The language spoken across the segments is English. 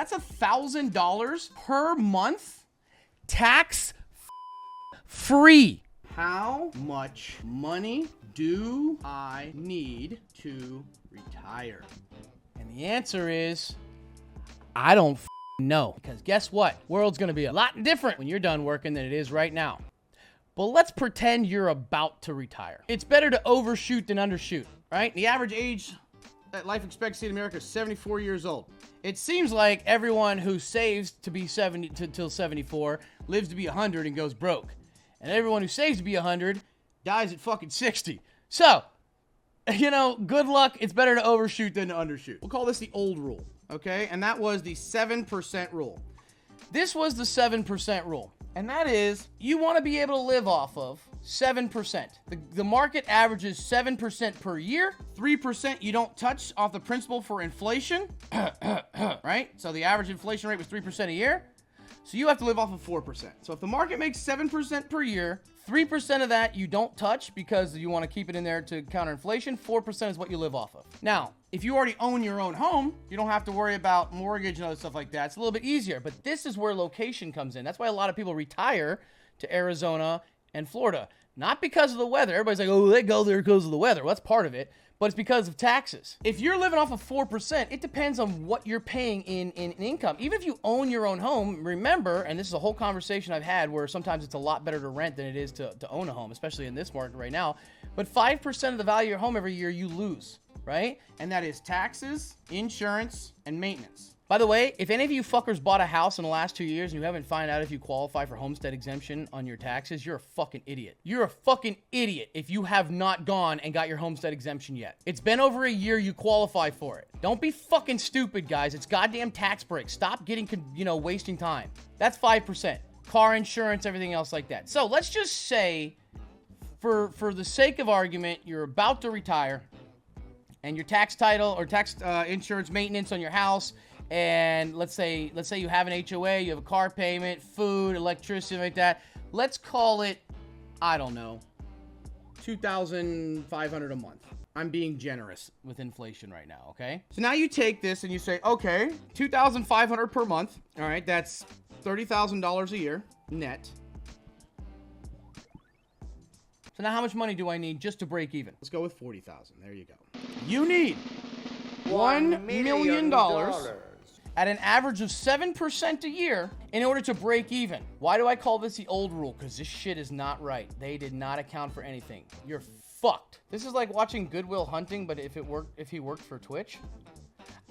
that's $1,000 per month, tax free. How much money do I need to retire? And the answer is, I don't know. Because guess what? World's going to be a lot different when you're done working than it is right now. But let's pretend you're about to retire. It's better to overshoot than undershoot, right? The average age at life expectancy in America is 74 years old. It seems like everyone who saves to be 70 till 74 lives to be 100 and goes broke. And everyone who saves to be 100 dies at fucking 60. So, you know, good luck. It's better to overshoot than to undershoot. We'll call this the old rule, okay? And that was the 7% rule. This was the 7% rule. And that is, you want to be able to live off of 7%. The market averages 7% per year. 3% you don't touch off the principal for inflation, right? So the average inflation rate was 3% a year. So you have to live off of 4%. So if the market makes 7% per year, 3% of that you don't touch because you want to keep it in there to counter inflation. 4% is what you live off of. Now, if you already own your own home, you don't have to worry about mortgage and other stuff like that. It's a little bit easier, but this is where location comes in. That's why a lot of people retire to Arizona and Florida. Not because of the weather. Everybody's like, oh, they go there because of the weather. Well, that's part of it. But it's because of taxes. If you're living off of 4%, it depends on what you're paying in income. Even if you own your own home, remember, and this is a whole conversation I've had where sometimes it's a lot better to rent than it is to own a home, especially in this market right now. But 5% of the value of your home every year you lose, right? And that is taxes, insurance, and maintenance. By the way, if any of you fuckers bought a house in the last 2 years and you haven't found out if you qualify for homestead exemption on your taxes, you're a fucking idiot. You're a fucking idiot if you have not gone and got your homestead exemption yet. It's been over a year, you qualify for it. Don't be fucking stupid, guys. It's goddamn tax breaks. Stop getting, wasting time. That's 5%. Car insurance, everything else like that. So let's just say, for the sake of argument, you're about to retire and your tax title or tax insurance maintenance on your house, and let's say you have an HOA, you have a car payment, food, electricity, like that. Let's call it, I don't know, $2,500 a month. I'm being generous with inflation right now, okay? So now you take this and you say, okay, $2,500 per month. All right, that's $30,000 a year net. So now how much money do I need just to break even? Let's go with $40,000. There you go. You need $1 million at an average of 7% a year in order to break even. Why do I call this the old rule? Because this shit is not right. They did not account for anything. You're fucked. This is like watching Good Will Hunting, but if he worked for Twitch.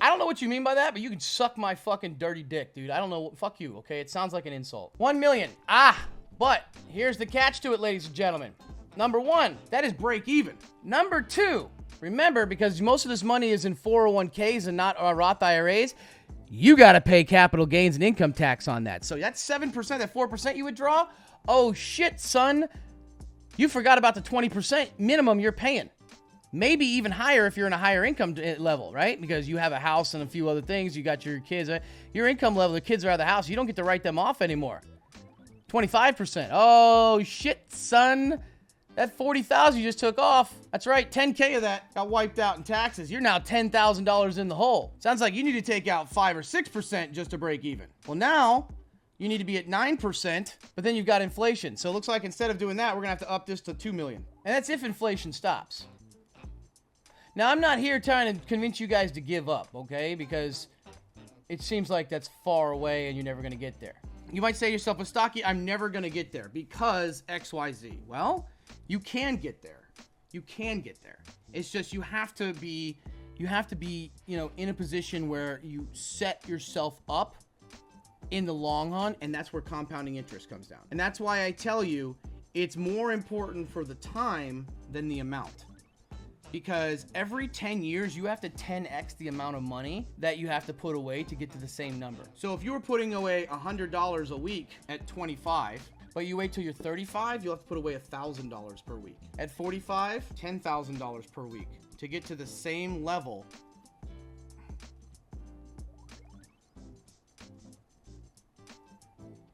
I don't know what you mean by that, but you can suck my fucking dirty dick, dude. I don't know. Fuck you, okay? It sounds like an insult. 1 million. But here's the catch to it, ladies and gentlemen. Number one, that is break even. Number two, remember, because most of this money is in 401ks and not Roth IRAs, you got to pay capital gains and income tax on that. So that's 7%, that 4% you would draw. Oh shit, son. You forgot about the 20% minimum you're paying. Maybe even higher if you're in a higher income level, right? Because you have a house and a few other things. You got your kids. Your income level, the kids are out of the house. You don't get to write them off anymore. 25%. Oh shit, son. That $40,000 you just took off, that's right, 10K of that got wiped out in taxes. You're now $10,000 in the hole. Sounds like you need to take out 5 or 6% just to break even. Well, now you need to be at 9%, but then you've got inflation. So it looks like instead of doing that, we're gonna have to up this to 2 million. And that's if inflation stops. Now, I'm not here trying to convince you guys to give up, okay? Because it seems like that's far away and you're never gonna get there. You might say to yourself, well, Stocky, I'm never gonna get there because XYZ. Well, you can get there. You can get there. It's just you have to be, in a position where you set yourself up in the long run, and that's where compounding interest comes down. And that's why I tell you it's more important for the time than the amount. Because every 10 years, you have to 10x the amount of money that you have to put away to get to the same number. So if you were putting away $100 a week at 25, but you wait till you're 35, you'll have to put away $1,000 per week. At 45, $10,000 per week to get to the same level.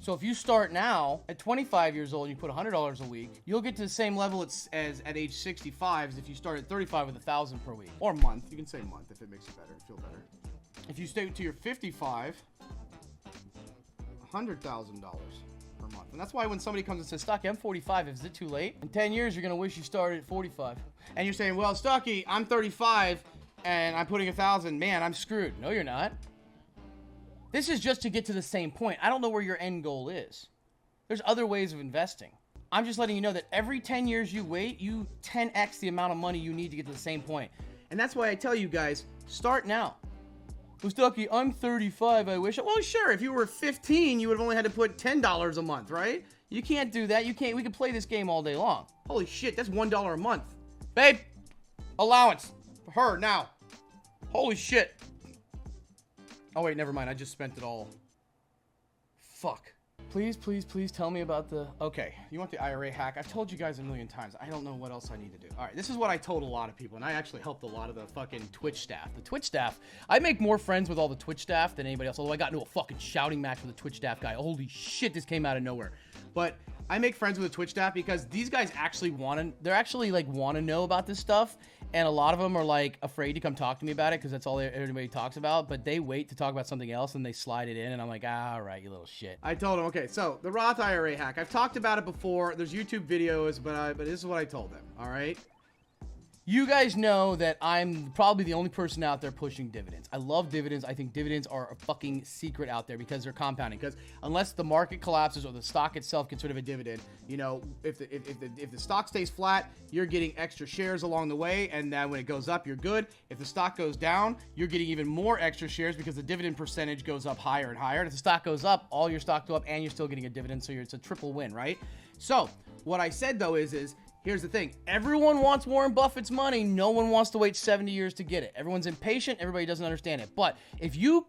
So if you start now at 25 years old and you put $100 a week, you'll get to the same level as at age 65 as if you start at 35 with $1,000 per week. Or month. You can say month if it makes it better, feel better. If you stay till you're 55 $100,000 per month. And that's why when somebody comes and says, Stocky, I'm 45, is it too late? In 10 years, you're going to wish you started at 45. And you're saying, well, Stocky, I'm 35 and I'm putting 1,000. Man, I'm screwed. No, you're not. This is just to get to the same point. I don't know where your end goal is. There's other ways of investing. I'm just letting you know that every 10 years you wait, you 10x the amount of money you need to get to the same point. And that's why I tell you guys, start now. Well, Stocky, I'm 35, I wish. Well, sure, if you were 15, you would have only had to put $10 a month, right? You can't do that. You can't. We can play this game all day long. Holy shit, that's $1 a month. Babe, allowance for her now. Holy shit. Oh, wait, never mind. I just spent it all. Fuck. Please, please, please tell me about the... Okay, you want the IRA hack? I've told you guys a million times. I don't know what else I need to do. All right, this is what I told a lot of people, and I actually helped a lot of the fucking Twitch staff. The Twitch staff, I make more friends with all the Twitch staff than anybody else, although I got into a fucking shouting match with a Twitch staff guy. Holy shit, this came out of nowhere. But I make friends with the Twitch staff because these guys actually want to know about this stuff, and a lot of them are like afraid to come talk to me about it because that's all everybody talks about, but they wait to talk about something else and they slide it in, and I'm like, all right, you little shit. I told them, okay, so the Roth IRA hack, I've talked about it before. There's YouTube videos, but this is what I told them, all right? You guys know that I'm probably the only person out there pushing dividends. I love dividends. I think dividends are a fucking secret out there because they're compounding. Because unless the market collapses or the stock itself gets rid of a dividend, you know, if the stock stays flat, you're getting extra shares along the way, and then when it goes up, you're good. If the stock goes down, you're getting even more extra shares because the dividend percentage goes up higher and higher. And if the stock goes up, all your stock go up, and you're still getting a dividend, so it's a triple win, right? So what I said though is here's the thing. Everyone wants Warren Buffett's money. No one wants to wait 70 years to get it. Everyone's impatient. Everybody doesn't understand it. But if you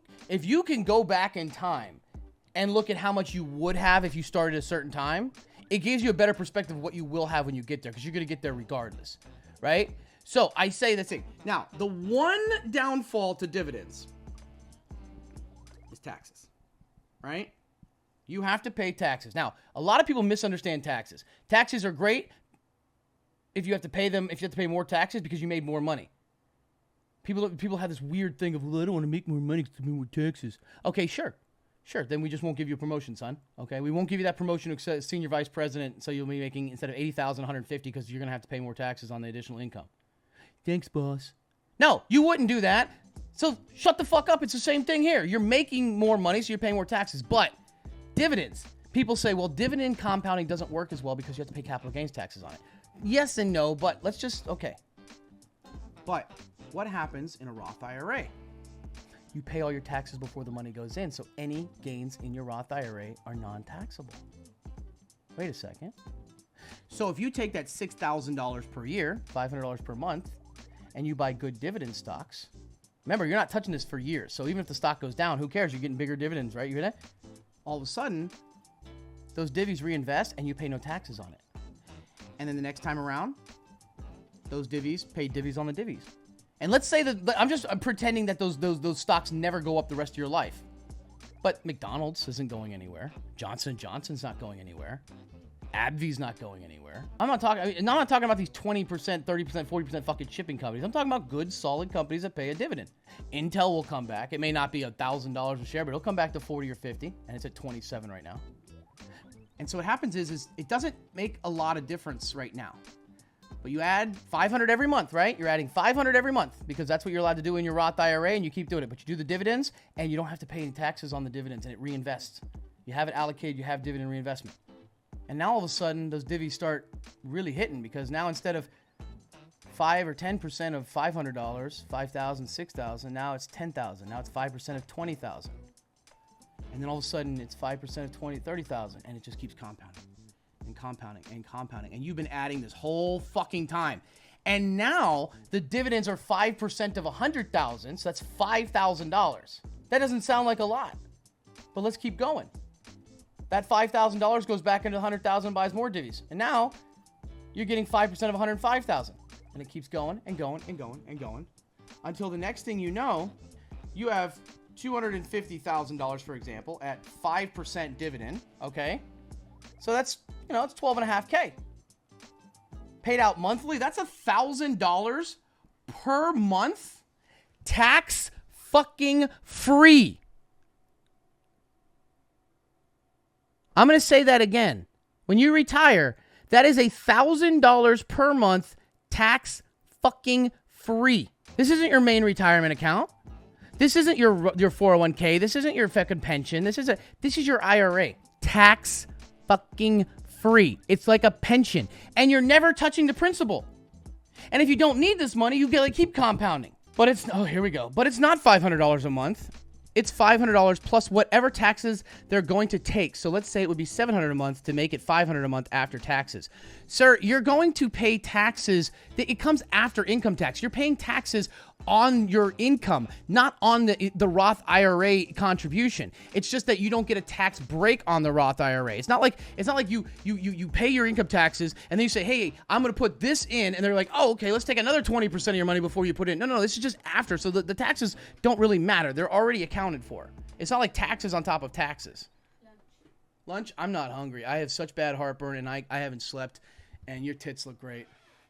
can go back in time and look at how much you would have if you started at a certain time, it gives you a better perspective of what you will have when you get there, because you're going to get there regardless, right? So I say this thing. Now, the one downfall to dividends is taxes, right? You have to pay taxes. Now, a lot of people misunderstand taxes. Taxes are great if you have to pay them, if you have to pay more taxes because you made more money. People have this weird thing of, well, I don't want to make more money to pay more taxes. Okay, sure. Then we just won't give you a promotion, son. Okay, we won't give you that promotion to senior vice president, so you'll be making, instead of $80,000, $150,000, because you're going to have to pay more taxes on the additional income. Thanks, boss. No, you wouldn't do that. So shut the fuck up. It's the same thing here. You're making more money, so you're paying more taxes. But dividends. People say, well, dividend compounding doesn't work as well because you have to pay capital gains taxes on it. Yes and no, but let's just, okay. But what happens in a Roth IRA? You pay all your taxes before the money goes in, so any gains in your Roth IRA are non-taxable. Wait a second. So if you take that $6,000 per year, $500 per month, and you buy good dividend stocks, remember, you're not touching this for years, so even if the stock goes down, who cares? You're getting bigger dividends, right? You hear that? All of a sudden, those divvies reinvest, and you pay no taxes on it. And then the next time around, those divvies pay divvies on the divvies. And let's say that I'm pretending that those stocks never go up the rest of your life. But McDonald's isn't going anywhere. Johnson & Johnson's not going anywhere. AbbVie's not going anywhere. I'm not talking about these 20%, 30%, 40% fucking shipping companies. I'm talking about good, solid companies that pay a dividend. Intel will come back. It may not be $1,000 a share, but it'll come back to 40 or 50, and it's at 27 right now. And so what happens is it doesn't make a lot of difference right now. But you add 500 every month, right? You're adding 500 every month because that's what you're allowed to do in your Roth IRA, and you keep doing it. But you do the dividends, and you don't have to pay any taxes on the dividends, and it reinvests. You have it allocated, you have dividend reinvestment. And now all of a sudden, those divvies start really hitting, because now instead of 5 or 10% of $500, 5,000, 6,000, now it's 10,000. Now it's 5% of 20,000. And then all of a sudden, it's 5% of 20, 30,000, and it just keeps compounding and compounding and compounding. And you've been adding this whole fucking time. And now the dividends are 5% of 100,000, so that's $5,000. That doesn't sound like a lot, but let's keep going. That $5,000 goes back into 100,000 and buys more divvies. And now you're getting 5% of 105,000. And it keeps going and going and going and going until the next thing you know, you have $250,000, for example, at 5% dividend, okay? So that's, it's $12.5K. Paid out monthly, that's $1,000 per month, tax fucking free. I'm going to say that again. When you retire, that is $1,000 per month tax fucking free. This isn't your main retirement account. This isn't your 401k. This isn't your fucking pension. This is your IRA. Tax fucking free. It's like a pension. And you're never touching the principal. And if you don't need this money, you get to keep compounding. But it's, oh, here we go. But it's not $500 a month. It's $500 plus whatever taxes they're going to take. So let's say it would be $700 a month to make it $500 a month after taxes. Sir, you're going to pay taxes. It comes after income tax. You're paying taxes on your income, not on the Roth IRA contribution. It's just that you don't get a tax break on the Roth IRA. It's not like you pay your income taxes and then you say, hey, I'm going to put this in. And they're like, oh, okay, let's take another 20% of your money before you put it in. No, this is just after. So the taxes don't really matter. They're already accounted for. It's not like taxes on top of taxes. Lunch? I'm not hungry. I have such bad heartburn and I haven't slept and your tits look great.